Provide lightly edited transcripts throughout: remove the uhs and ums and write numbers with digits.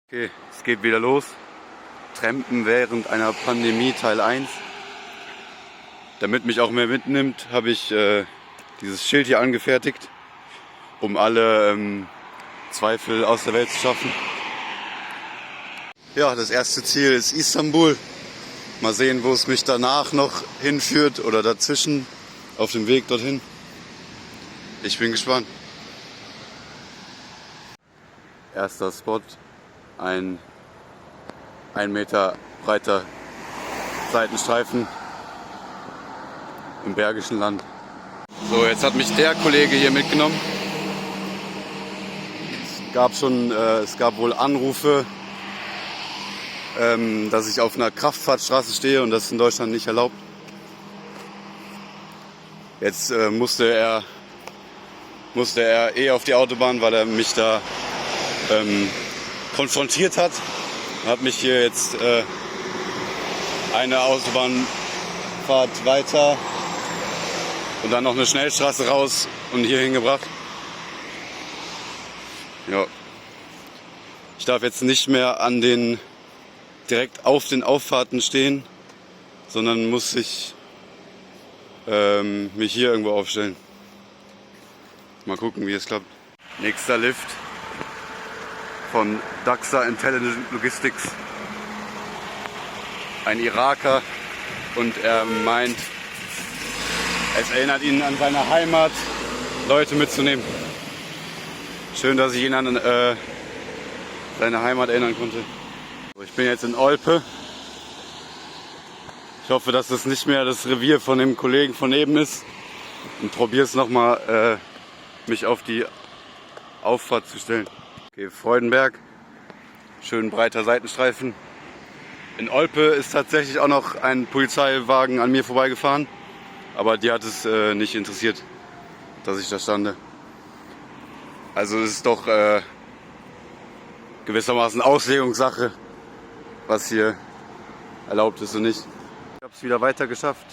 Okay, es geht wieder los. Trampen während einer Pandemie Teil 1. Damit mich auch mehr mitnimmt, habe ich dieses Schild hier angefertigt, um alle Zweifel aus der Welt zu schaffen. Ja, das erste Ziel ist Istanbul. Mal sehen, wo es mich danach noch hinführt oder dazwischen auf dem Weg dorthin. Ich bin gespannt. Erster Spot, ein 1 Meter breiter Seitenstreifen im Bergischen Land. So, jetzt hat mich der Kollege hier mitgenommen. Es gab wohl Anrufe, dass ich auf einer Kraftfahrtstraße stehe und das ist in Deutschland nicht erlaubt. Jetzt musste er auf die Autobahn, weil er mich da konfrontiert hat. Hat mich hier jetzt eine Autobahnfahrt weiter und dann noch eine Schnellstraße raus und hier hingebracht. Ja. Ich darf jetzt nicht mehr direkt auf den Auffahrten stehen, sondern muss mich hier irgendwo aufstellen. Mal gucken, wie es klappt. Nächster Lift von Daxa Intelligent Logistics. Ein Iraker und er meint, es erinnert ihn an seine Heimat, Leute mitzunehmen. Schön, dass ich ihn an seine Heimat erinnern konnte. Ich bin jetzt in Olpe. Ich hoffe, dass es nicht mehr das Revier von dem Kollegen von eben ist und probiere es nochmal, mich auf die Auffahrt zu stellen. Okay, Freudenberg, schön breiter Seitenstreifen. In Olpe ist tatsächlich auch noch ein Polizeiwagen an mir vorbeigefahren, aber die hat es nicht interessiert, dass ich da stande. Also es ist doch gewissermaßen Auslegungssache, was hier erlaubt ist und nicht. Ich habe es wieder weiter geschafft.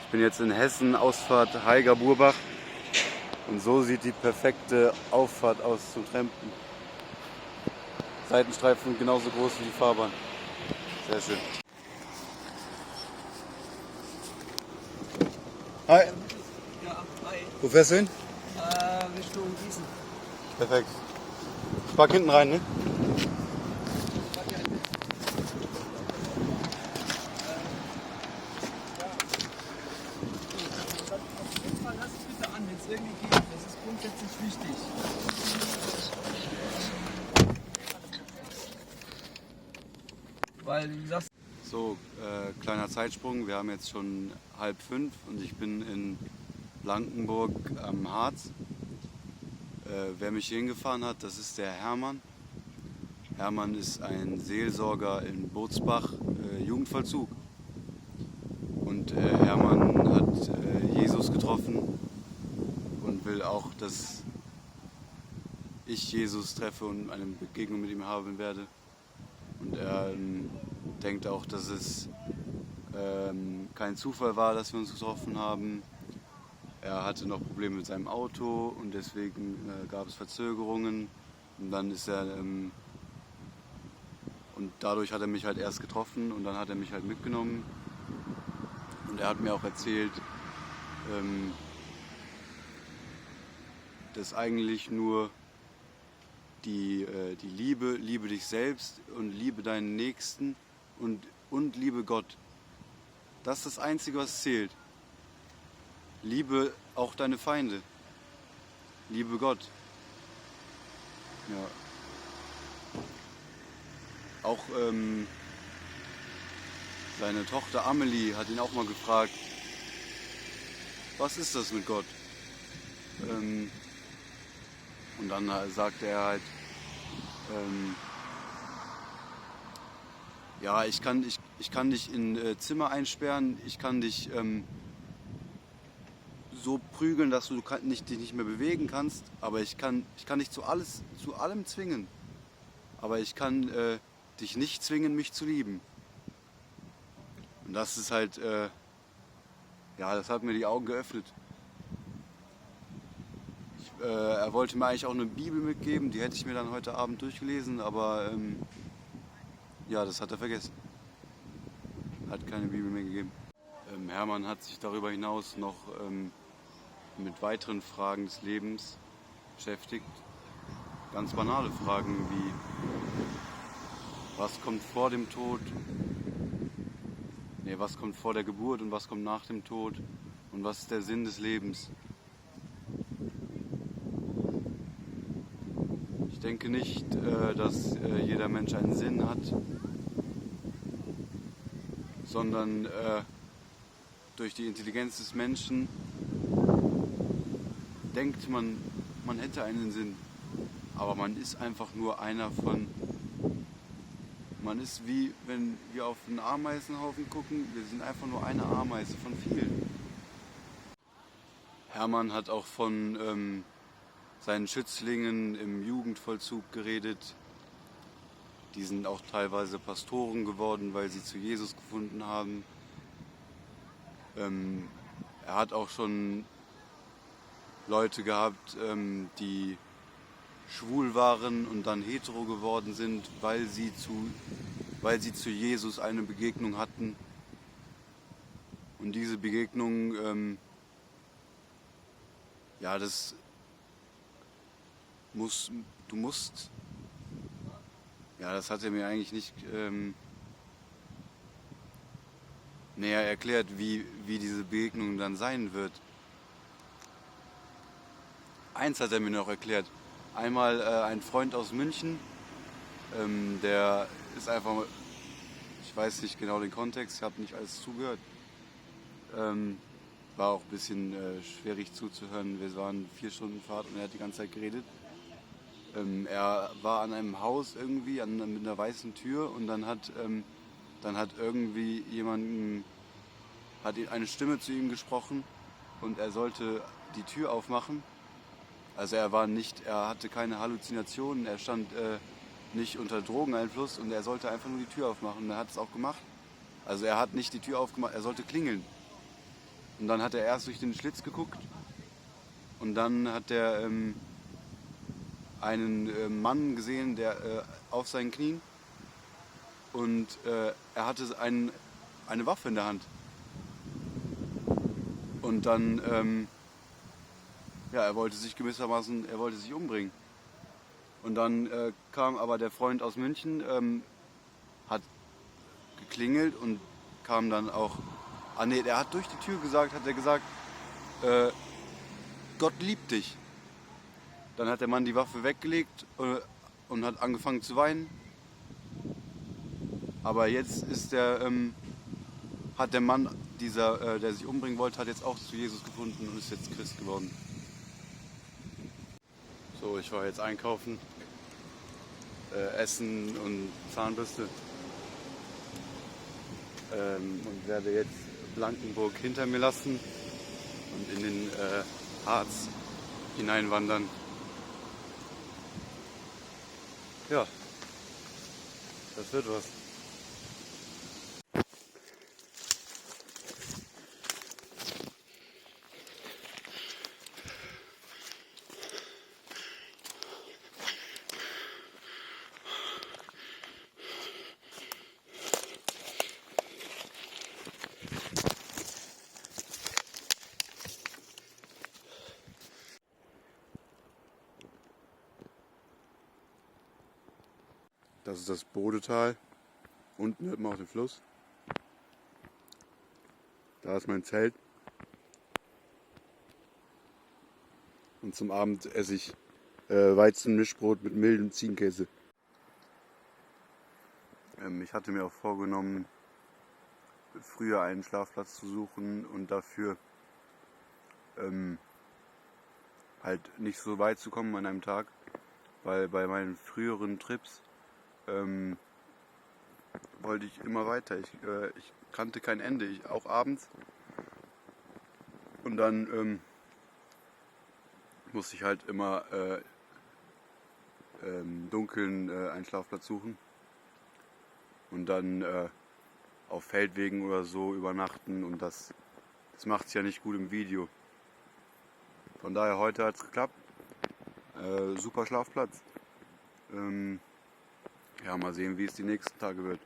Ich bin jetzt in Hessen, Ausfahrt Haiger-Burbach. Und so sieht die perfekte Auffahrt aus zum Trampen. Seitenstreifen genauso groß wie die Fahrbahn. Sehr schön. Hi. Ja, hi. Wo fährst du hin? Richtung Gießen. Perfekt. Ich park hinten rein, ne? Lass es bitte an, wenn es irgendwie geht. Das ist grundsätzlich wichtig. Weil du sagst. So, kleiner Zeitsprung. Wir haben jetzt schon 4:30 und ich bin in Blankenburg am Harz. Wer mich hier hingefahren hat, das ist der Hermann. Hermann ist ein Seelsorger in Bootsbach, Jugendvollzug. Und Hermann hat Jesus getroffen und will auch, dass ich Jesus treffe und eine Begegnung mit ihm haben werde. Und er denkt auch, dass es kein Zufall war, dass wir uns getroffen haben. Er hatte noch Probleme mit seinem Auto und deswegen gab es Verzögerungen. Und dann ist er und dadurch hat er mich halt erst getroffen und dann hat er mich halt mitgenommen. Und er hat mir auch erzählt, dass eigentlich nur die liebe dich selbst und liebe deinen Nächsten und liebe Gott. Das ist das Einzige, was zählt. Liebe auch deine Feinde. Liebe Gott. Ja. Auch seine Tochter Amelie hat ihn auch mal gefragt, was ist das mit Gott? Und dann sagte er halt, ja, ich kann dich in Zimmer einsperren, ich kann dich so prügeln, dass du dich nicht mehr bewegen kannst, aber ich kann dich zu allem zwingen. Aber ich kann dich nicht zwingen, mich zu lieben. Und das ist halt, ja, das hat mir die Augen geöffnet. Ich Er wollte mir eigentlich auch eine Bibel mitgeben, die hätte ich mir dann heute Abend durchgelesen, aber ja, das hat er vergessen. Hat keine Bibel mehr gegeben. Hermann hat sich darüber hinaus noch mit weiteren Fragen des Lebens beschäftigt. Ganz banale Fragen wie, was kommt vor dem Tod? Nee, was kommt vor der Geburt und was kommt nach dem Tod? Und was ist der Sinn des Lebens? Ich denke nicht, dass jeder Mensch einen Sinn hat, sondern durch die Intelligenz des Menschen denkt man, man hätte einen Sinn. Aber man ist einfach nur einer von... Man ist wie, wenn wir auf einen Ameisenhaufen gucken, wir sind einfach nur eine Ameise von vielen. Hermann hat auch von seinen Schützlingen im Jugendvollzug geredet. Die sind auch teilweise Pastoren geworden, weil sie zu Jesus gefunden haben. Er hat auch schon Leute gehabt, die schwul waren und dann hetero geworden sind, weil sie zu Jesus eine Begegnung hatten. Und diese Begegnung, ja, das hat er mir eigentlich nicht näher erklärt, wie diese Begegnung dann sein wird. Eins hat er mir noch erklärt. Einmal ein Freund aus München, der ist einfach, ich weiß nicht genau den Kontext, ich habe nicht alles zugehört. War auch ein bisschen schwierig zuzuhören. Wir waren 4 Stunden Fahrt und er hat die ganze Zeit geredet. Er war an einem Haus irgendwie, mit einer weißen Tür und dann hat irgendwie hat eine Stimme zu ihm gesprochen und er sollte die Tür aufmachen. Also er hatte keine Halluzinationen, er stand nicht unter Drogeneinfluss und er sollte einfach nur die Tür aufmachen und er hat es auch gemacht. Also er hat nicht die Tür aufgemacht, er sollte klingeln. Und dann hat er erst durch den Schlitz geguckt und dann hat er einen Mann gesehen, der auf seinen Knien und er hatte eine Waffe in der Hand. Und dann, ja, er wollte sich umbringen. Und dann kam aber der Freund aus München, hat geklingelt und kam dann auch... er hat durch die Tür gesagt, Gott liebt dich. Dann hat der Mann die Waffe weggelegt und hat angefangen zu weinen. Aber jetzt hat der Mann, der sich umbringen wollte, hat jetzt auch zu Jesus gefunden und ist jetzt Christ geworden. So, ich war jetzt einkaufen, Essen und Zahnbürste und werde jetzt Blankenburg hinter mir lassen und in den Harz hineinwandern. Ja, das wird was. Das ist das Bodetal. Unten hört man auch den Fluss. Da ist mein Zelt. Und zum Abend esse ich Weizenmischbrot mit mildem Ziegenkäse. Ich hatte mir auch vorgenommen, früher einen Schlafplatz zu suchen und dafür halt nicht so weit zu kommen an einem Tag, weil bei meinen früheren Trips wollte ich immer weiter. Ich kannte kein Ende, auch abends. Und dann musste ich halt immer im Dunkeln einen Schlafplatz suchen und dann auf Feldwegen oder so übernachten und das macht es ja nicht gut im Video. Von daher heute hat es geklappt. Super Schlafplatz. Ja, mal sehen, wie es die nächsten Tage wird.